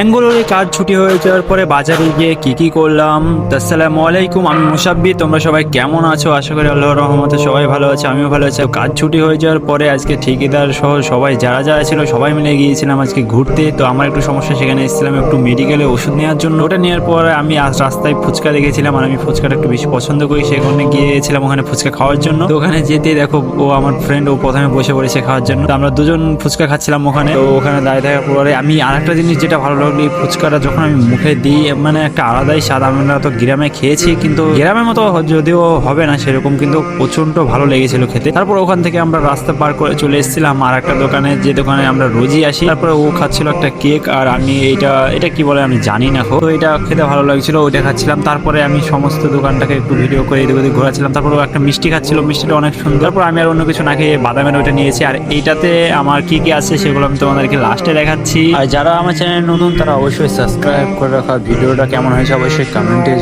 ব্যাঙ্গালোরে কাজ ছুটি হয়ে যাওয়ার পরে বাজারে গিয়ে কি করলাম। আসসালামু আলাইকুম, আমি মুসাব্বির। তোমরা সবাই কেমন আছো? আশা করি আল্লাহর রহমতে সবাই ভালো আছে, আমিও ভালো আছি। কাজ ছুটি হয়ে যাওয়ার পরে আজকে ঠিকাদার সহ সবাই যারা যারা ছিল সবাই মিলে গিয়েছিলাম আজকে ঘুরতে। তো আমার একটু সমস্যা, সেখানে এসেছিলাম একটু মেডিকেলে ওষুধ নেওয়ার জন্য। ওটা নেওয়ার পরে আমি আজ রাস্তায় ফুচকা দেখেছিলাম, আর আমি ফুচকাটা একটু বেশি পছন্দ করি, সেখানে গিয়েছিলাম ওখানে ফুচকা খাওয়ার জন্য। তো ওখানে যেতে দেখো ও আমার ফ্রেন্ড, ও প্রথমে বসে পড়েছে খাওয়ার জন্য। তো আমরা দুজন ফুচকা খাচ্ছিলাম ওখানে। তো ওখানে দাঁড়িয়ে থাকার পরে আমি আরেকটা জিনিস যেটা ভালো লাগলো, এই ফুচকাটা যখন আমি মুখে দিই মানে একটা আলাদাই স্বাদ। আমরা তো গ্রামে খেয়েছি, কিন্তু গ্রামের মতো যদিও হবে না সেরকম, কিন্তু প্রচন্ড ভালো লেগেছিল খেতে। তারপর ওখান থেকে আমরা রাস্তা পার করে চলে এসেছিলাম আর একটা দোকানে, যে দোকানে আমরা রোজই আসি। তারপরে ও খাচ্ছিল একটা কেক, আর আমি এটা কি বলে আমি জানি না। তো এটা খেতে ভালো লাগছিল, ওইটা খাচ্ছিলাম। তারপরে আমি সমস্ত দোকানটাকে একটু ভিডিও করে এদিক ওদিক ঘোরাচ্ছিলাম। তারপর ও একটা মিষ্টি খাচ্ছিল, মিষ্টিটা অনেক সুন্দর। তারপর আমি আর অন্য কিছু না খেয়ে বাদামের ওইটা নিয়েছি। আর এইটাতে আমার কি কি আছে সেগুলো আমি তোমাদেরকে লাস্টে দেখাচ্ছি। আর যারা আমার চ্যানেল নতুন তারা অবশ্যই সাবস্ক্রাইব করে রাখা। ভিডিওটা কেমন হয়েছে অবশ্যই কমেন্টে